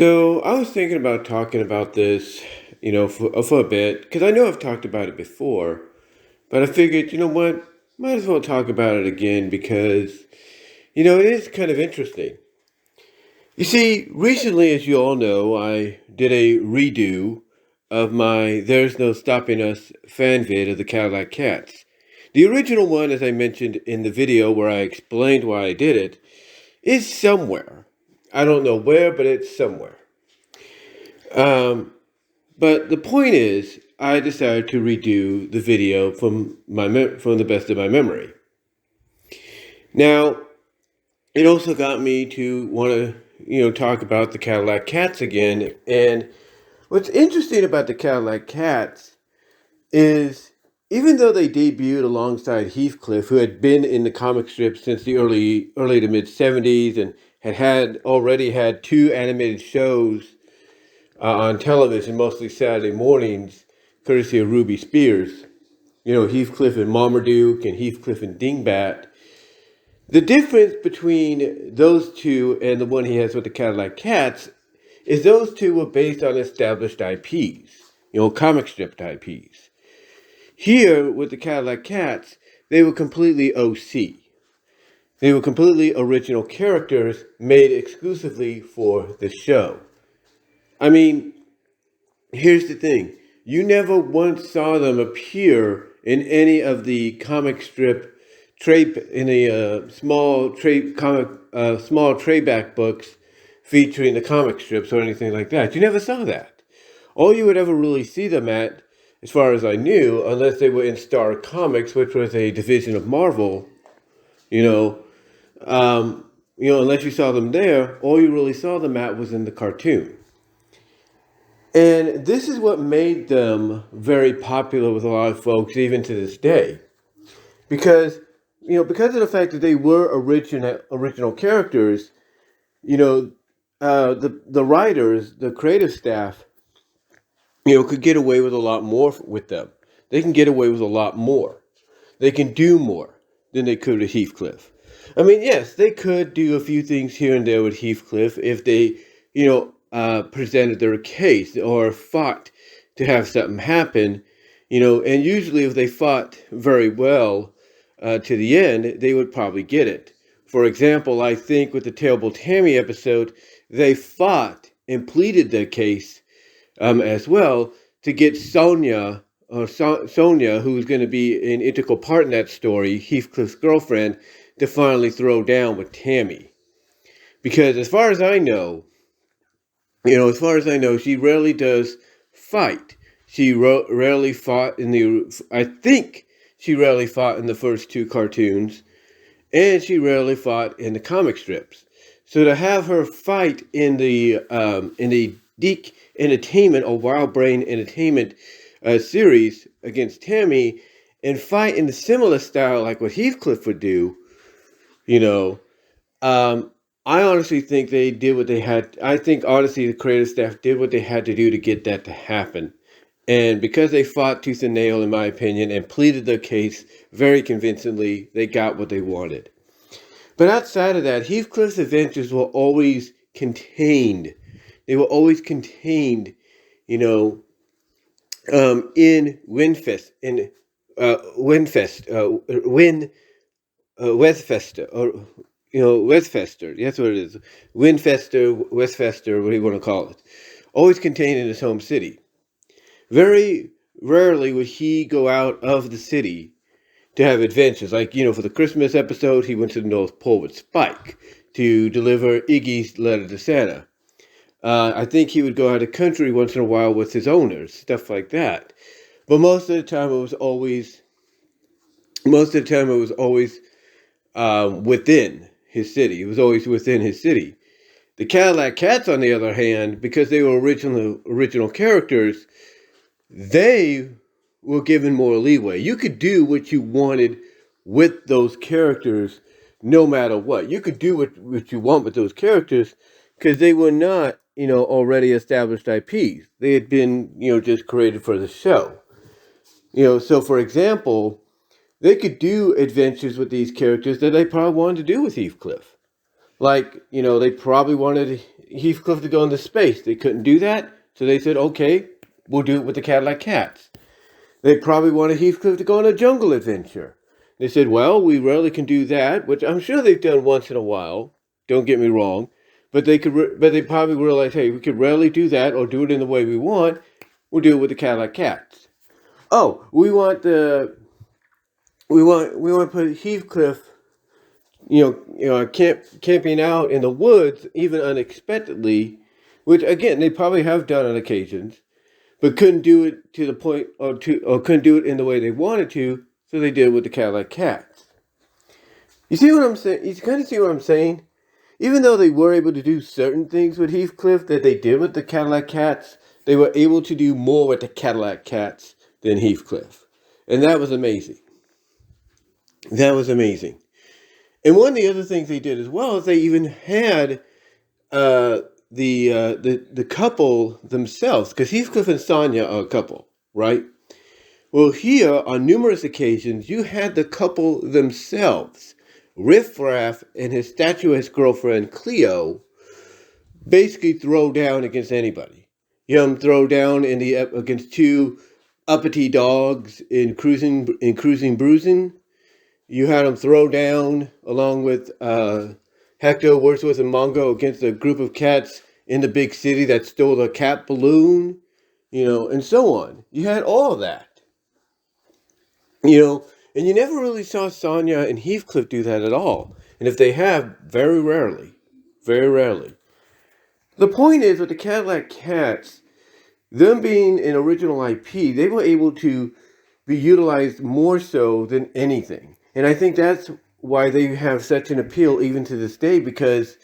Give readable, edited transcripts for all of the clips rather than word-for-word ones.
So I was thinking about talking about this, for a bit, because I know I've talked about it before, but I figured, you know what, might as well talk about it again because, it is kind of interesting. You see, recently, as you all know, I did a redo of my There's No Stopping Us fan vid of the Cadillac Cats. The original one, as I mentioned in the video where I explained why I did it, is somewhere. I don't know where, but it's somewhere. Um, But the point is, I decided to redo the video from the best of my memory. Now, it also got me to want to, talk about the Cadillac Cats again. And what's interesting about the Cadillac Cats is, even though they debuted alongside Heathcliff, who had been in the comic strips since the early to mid '70s and had already had two animated shows on television, mostly Saturday mornings, courtesy of Ruby Spears. Heathcliff and Marmaduke and Heathcliff and Dingbat. The difference between those two and the one he has with the Cadillac Cats is those two were based on established IPs, comic strip IPs. Here, with the Cadillac Cats, they were completely OC. They were completely original characters made exclusively for the show. I mean, here's the thing. You never once saw them appear in any of the comic strip trade in the small trade books featuring the comic strips or anything like that. You never saw that. All you would ever really see them at, as far as I knew, unless they were in Star Comics, which was a division of Marvel, unless you saw them there, all you really saw them at was in the cartoon. And this is what made them very popular with a lot of folks, even to this day. Because of the fact that they were original characters, the writers, the creative staff, could get away with a lot more with them. They can get away with a lot more. They can do more than they could with Heathcliff. I mean, yes, they could do a few things here and there with Heathcliff if they, presented their case or fought to have something happen, and usually if they fought very well to the end, they would probably get it. For example, I think with the Terrible Tammy episode, they fought and pleaded their case as well to get Sonia, who's going to be an integral part in that story, Heathcliff's girlfriend, to finally throw down with Tammy. Because as far as I know, she rarely does fight. She rarely fought I think she rarely fought in the first two cartoons, and she rarely fought in the comic strips. So to have her fight in the Deke Entertainment or Wild Brain Entertainment series against Tammy, and fight in a similar style like what Heathcliff would do, I honestly think they did what they had. I think honestly the creative staff did what they had to do to get that to happen. And because they fought tooth and nail, in my opinion, and pleaded their case very convincingly, they got what they wanted. But outside of that, Heathcliff's adventures were always contained. They were always contained, in Westfester, Westfester. That's what it is. Westfester, what do you want to call it? Always contained in his home city. Very rarely would he go out of the city to have adventures. Like, for the Christmas episode, he went to the North Pole with Spike to deliver Iggy's letter to Santa. I think he would go out of the country once in a while with his owners, stuff like that. But most of the time, it was always within his city. It was always within his city. The Cadillac Cats, on the other hand, because they were original characters, they were given more leeway. You could do what you wanted with those characters no matter what. You could do what you want with those characters because they were not, already established IPs. They had been, just created for the show. So for example, they could do adventures with these characters that they probably wanted to do with Heathcliff. Like, they probably wanted Heathcliff to go into space. They couldn't do that, so they said, okay, we'll do it with the Cadillac Cats. They probably wanted Heathcliff to go on a jungle adventure. They said, well, we rarely can do that, which I'm sure they've done once in a while. Don't get me wrong. But they probably realized, hey, we could rarely do that or do it in the way we want. We'll do it with the Cadillac Cats. Oh, we want to put Heathcliff, camping out in the woods, even unexpectedly, which again they probably have done on occasions, but couldn't do it to the point, or couldn't do it in the way they wanted to, so they did it with the Cadillac Cats. You see what I'm saying? You kind of see what I'm saying? Even though they were able to do certain things with Heathcliff that they did with the Cadillac Cats, they were able to do more with the Cadillac Cats than Heathcliff. And that was amazing. That was amazing. And one of the other things they did as well is they even had the couple themselves, because Heathcliff and Sonia are a couple, right? Well, here on numerous occasions you had the couple themselves, Riff Raff and his statuesque girlfriend Cleo, basically throw down against anybody. You know, throw down against two uppity dogs in cruising bruising. You had them throw down along with Hector, Wordsworth, and Mongo against a group of cats in the big city that stole a cat balloon, and so on. You had all of that. And you never really saw Sonia and Heathcliff do that at all. And if they have, very rarely. Very rarely. The point is, with the Cadillac Cats, them being an original IP, they were able to be utilized more so than anything. And I think that's why they have such an appeal even to this day, because,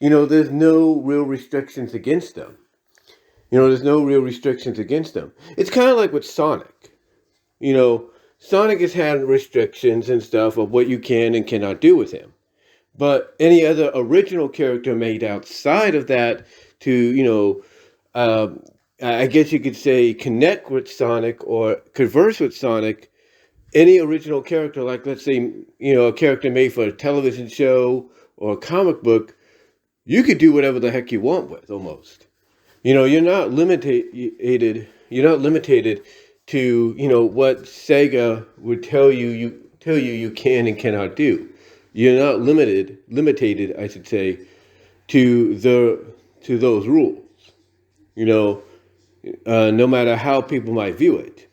there's no real restrictions against them. There's no real restrictions against them. It's kind of like with Sonic. Sonic has had restrictions and stuff of what you can and cannot do with him. But any other original character made outside of that to, I guess you could say, connect with Sonic or converse with Sonic, any original character, like let's say, a character made for a television show or a comic book, you could do whatever the heck you want with, almost. You're not limited to, what Sega would tell you can and cannot do. You're not limited, I should say, to those rules. No matter how people might view it.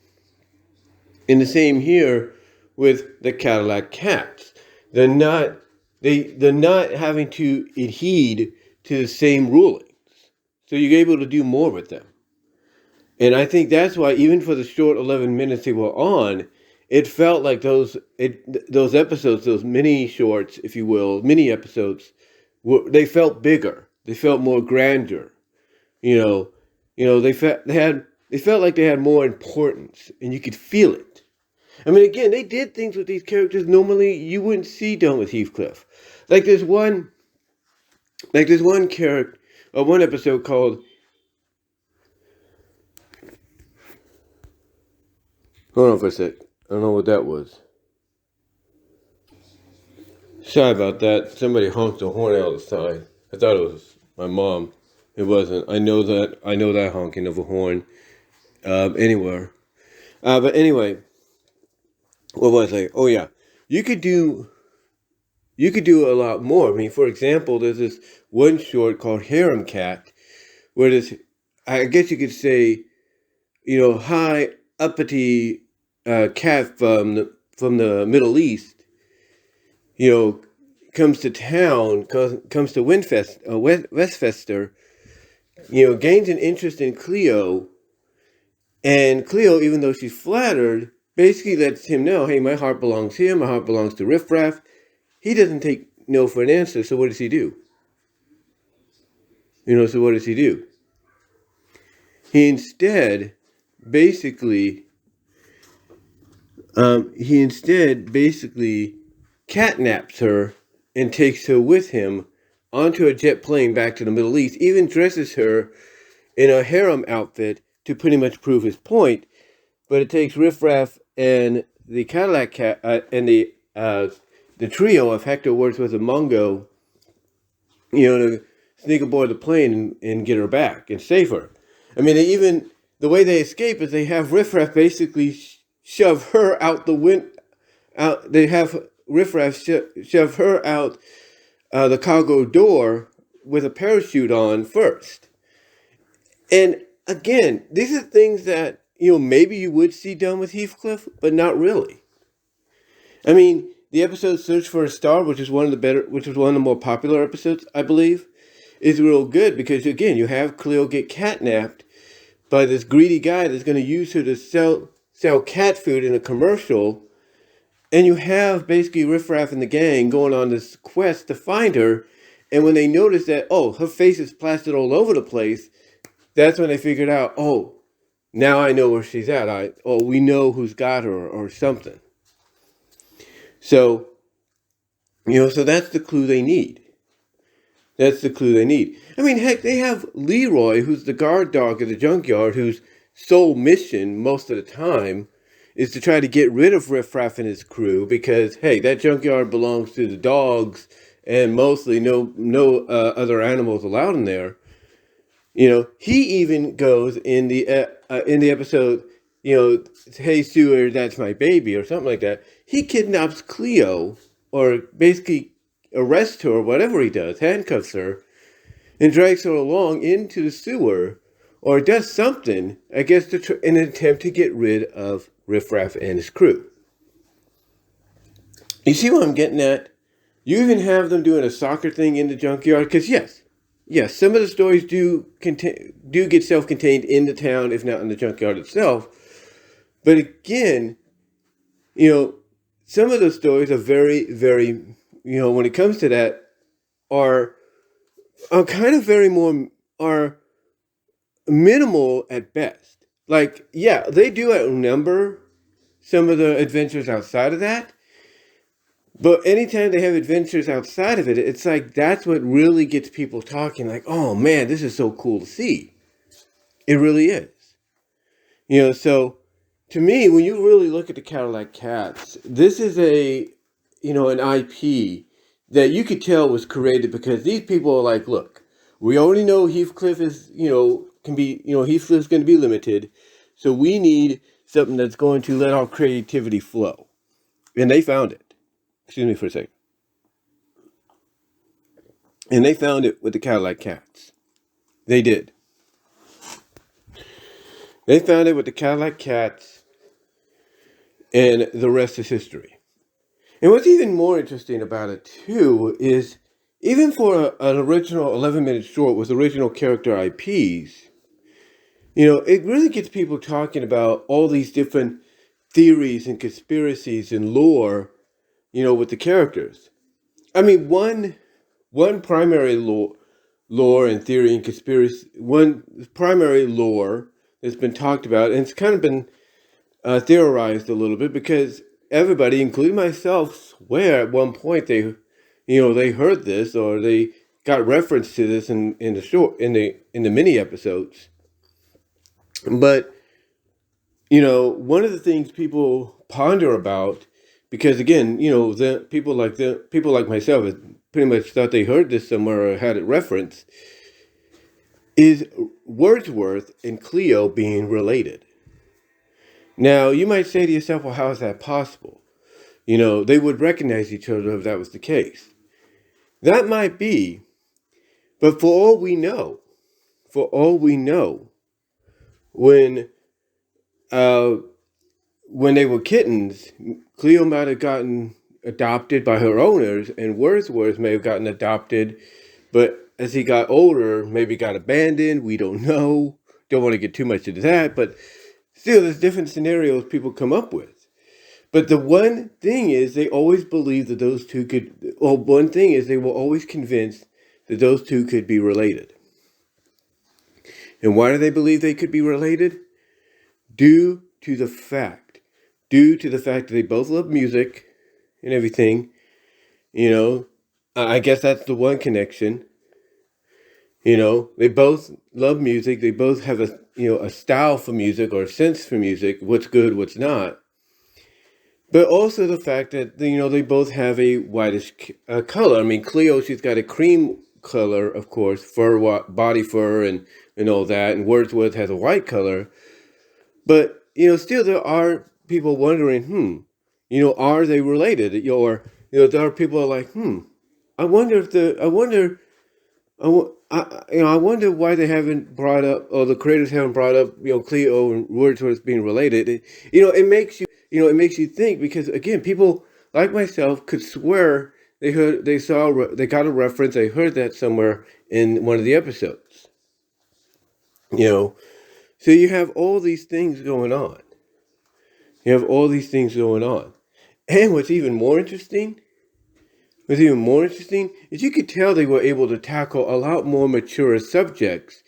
And the same here with the Cadillac Cats. They're not having to adhere to the same rulings. So you're able to do more with them. And I think that's why, even for the short 11 minutes they were on, it felt like those episodes, those mini shorts, if you will, mini episodes, they felt bigger. They felt more grandeur. They felt like they had more importance, and you could feel it. I mean, again, they did things with these characters normally you wouldn't see done with Heathcliff. Like there's one character, or one episode called. Hold on for a sec. I don't know what that was. Sorry about that. Somebody honked the horn out of the side. I thought it was my mom. It wasn't. I know that honking of a horn anywhere. But anyway, what was I? Oh yeah, you could do a lot more. I mean, for example, there's this one short called Harem Cat, where this, I guess you could say, high uppity cat from the Middle East, comes to town, comes to Westchester, gains an interest in Cleo, and Cleo, even though she's flattered, basically lets him know, hey, my heart belongs here, my heart belongs to Riff Raff. He doesn't take no for an answer, so what does he do? So what does he do? He instead basically catnaps her and takes her with him onto a jet plane back to the Middle East, even dresses her in a harem outfit to pretty much prove his point. But it takes Riff Raff and the Cadillac Cat and the trio of Hector, Wordsworth, and Mongo to sneak aboard the plane and get her back and save her. I mean, the way they escape is they have Riffraff basically shove her out the wind. They have Riffraff shove her out the cargo door with a parachute on first. And again, these are things that maybe you would see done with Heathcliff, but not really. I mean, the episode "Search for a Star," which is one of the more popular episodes, I believe, is real good because again, you have Cleo get catnapped by this greedy guy that's going to use her to sell cat food in a commercial, and you have basically Riffraff and the gang going on this quest to find her, and when they notice that her face is plastered all over the place, that's when they figured out now I know where she's at. We know who's got her or something. So, so that's the clue they need. That's the clue they need. I mean, heck, they have Leroy, who's the guard dog at the junkyard, whose sole mission most of the time is to try to get rid of Riffraff and his crew because, hey, that junkyard belongs to the dogs and mostly no other animals allowed in there. He even goes in the episode, hey, Stewart, that's my baby, or something like that. He kidnaps Cleo, or basically arrests her, or whatever he does, handcuffs her, and drags her along into the sewer, or does something, I guess, in an attempt to get rid of Riffraff and his crew. You see what I'm getting at? You even have them doing a soccer thing in the junkyard, because yes, some of the stories do get self-contained in the town, if not in the junkyard itself. But again, some of the stories are very, very, when it comes to that, are kind of are minimal at best. Like, yeah, they do outnumber some of the adventures outside of that. But anytime they have adventures outside of it, it's like that's what really gets people talking. Like, oh man, this is so cool to see. It really is. So to me, when you really look at the Cadillac Cats, this is an IP that you could tell was created because these people are like, look, we already know Heathcliff is, Heathcliff's going to be limited. So we need something that's going to let our creativity flow. And they found it. Excuse me for a second. And they found it with the Cadillac Cats. They did. They found it with the Cadillac Cats, and the rest is history. And what's even more interesting about it, too, is even for an original 11-minute short with original character IPs, it really gets people talking about all these different theories and conspiracies and lore, with the characters. I mean, one primary lore and theory and conspiracy, one primary lore that's been talked about, and it's kind of been theorized a little bit because everybody, including myself, swear at one point they heard this or they got reference to this in the mini episodes. But one of the things people ponder about, because again, the people like myself pretty much thought they heard this somewhere or had it referenced, is Wordsworth and Cleo being related. Now, you might say to yourself, well, how is that possible? They would recognize each other if that was the case. That might be, but for all we know, when they were kittens, Cleo might have gotten adopted by her owners, and Wordsworth may have gotten adopted, but as he got older, maybe got abandoned. We don't know. Don't want to get too much into that, but still, there's different scenarios people come up with. But the one thing is, they always believed that those two could, well, one thing is they were always convinced that those two could be related. And why do they believe they could be related? Due to the fact that they both love music and everything. I guess that's the one connection. They both love music. They both have a style for music or a sense for music, what's good, what's not. But also the fact that, they both have a whitish color. I mean, Cleo, she's got a cream color, of course, body fur and all that, and Wordsworth has a white color. But, still there are people wondering, are they related? Or, there are people who are like, I wonder if I wonder why they haven't brought up, or the creators haven't brought up, Cleo and Wordsworth being related. It makes you think, because again, people like myself could swear they got a reference, they heard that somewhere in one of the episodes. So you have all these things going on. And what's even more interesting is you could tell they were able to tackle a lot more mature subjects,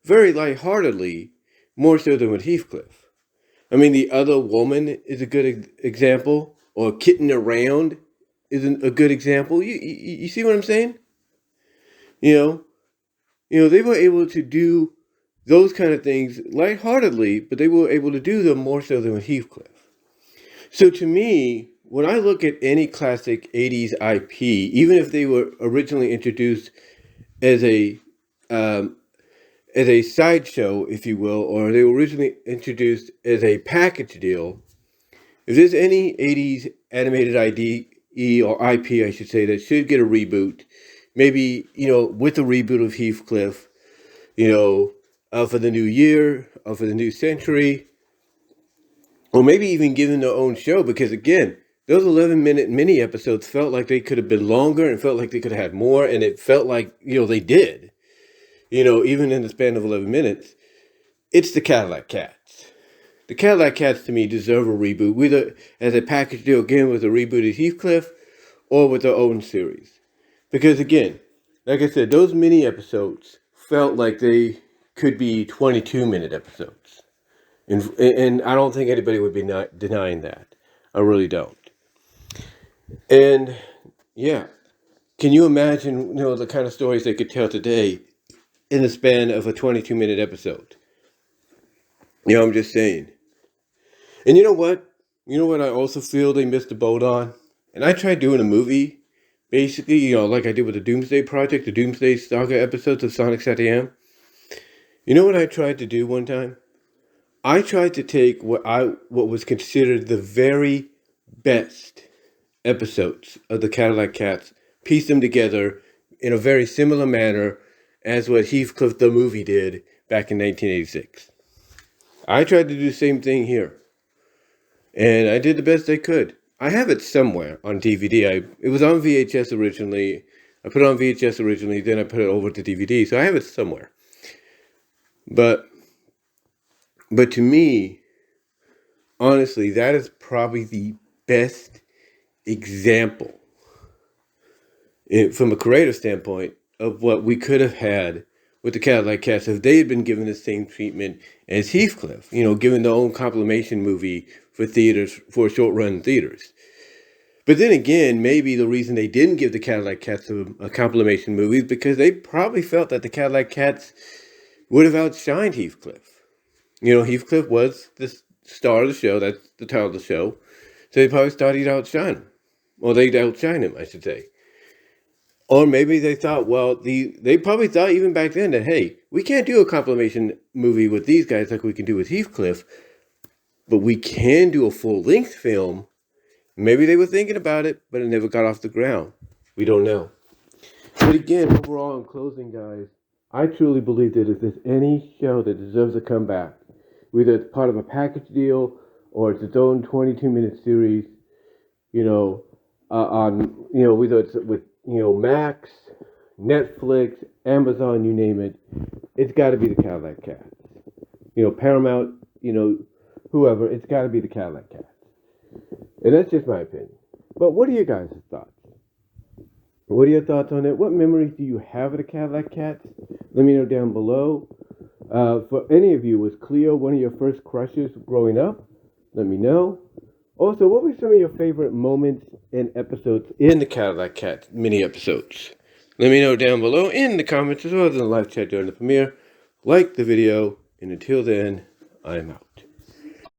very lightheartedly, more so than with Heathcliff. I mean, The Other Woman is a good example, or Kitten Around is a good example. You see what I'm saying? They were able to do those kind of things lightheartedly, but they were able to do them more so than with Heathcliff. So to me, when I look at any classic 80s IP, even if they were originally introduced as a sideshow, if you will, or they were originally introduced as a package deal, if there's any 80s animated IDE or IP, I should say, that should get a reboot, maybe, with the reboot of Heathcliff, for the new year, or for the new century, or maybe even give them their own show, because again, those 11-minute mini episodes felt like they could have been longer, and felt like they could have had more, and it felt like, they did. Even in the span of 11 minutes. It's the Cadillac Cats. The Cadillac Cats, to me, deserve a reboot, whether as a package deal, again, with a reboot of Heathcliff, or with their own series. Because again, like I said, those mini episodes felt like they could be 22-minute episodes. And I don't think anybody would be denying that. I really don't. And, yeah. Can you imagine, the kind of stories they could tell today in the span of a 22-minute episode? I'm just saying. And you know what? I also feel they missed the boat on? And I tried doing a movie, basically, like I did with the Doomsday Project, the Doomsday Saga episodes of Sonic Satiam. You know what I tried to do one time? I tried to take what was considered the very best episodes of the Cadillac Cats, piece them together in a very similar manner as what Heathcliff the movie did back in 1986. I tried to do the same thing here. And I did the best I could. I have it somewhere on DVD. It was on VHS originally. I put it on VHS originally, then I put it over to DVD. So I have it somewhere. But to me, honestly, that is probably the best example, from a creative standpoint, of what we could have had with the Cadillac Cats if they had been given the same treatment as Heathcliff, given their own compilation movie for theaters, for a short run in theaters. But then again, maybe the reason they didn't give the Cadillac Cats a compilation movie is because they probably felt that the Cadillac Cats would have outshined Heathcliff. Heathcliff was the star of the show, that's the title of the show, so they probably thought he'd outshine him. Or they'd outshine him, I should say. Or maybe they thought, they probably thought even back then that, hey, we can't do a compilation movie with these guys like we can do with Heathcliff, but we can do a full-length film. Maybe they were thinking about it, but it never got off the ground. We don't know. But again, overall, in closing, guys, I truly believe that if there's any show that deserves a comeback, whether it's part of a package deal or it's its own 22-minute series, whether it's with, Max, Netflix, Amazon, you name it, it's got to be the Cadillac Cats. Paramount, whoever, it's got to be the Cadillac Cats. And that's just my opinion. But what are your guys' thoughts? What are your thoughts on it? What memories do you have of the Cadillac Cats? Let me know down below. For any of you, was Cleo one of your first crushes growing up? Let me know. Also, what were some of your favorite moments and episodes in the Cadillac Cats mini episodes? Let me know down below in the comments as well as in the live chat during the premiere. Like the video, and until then, I'm out.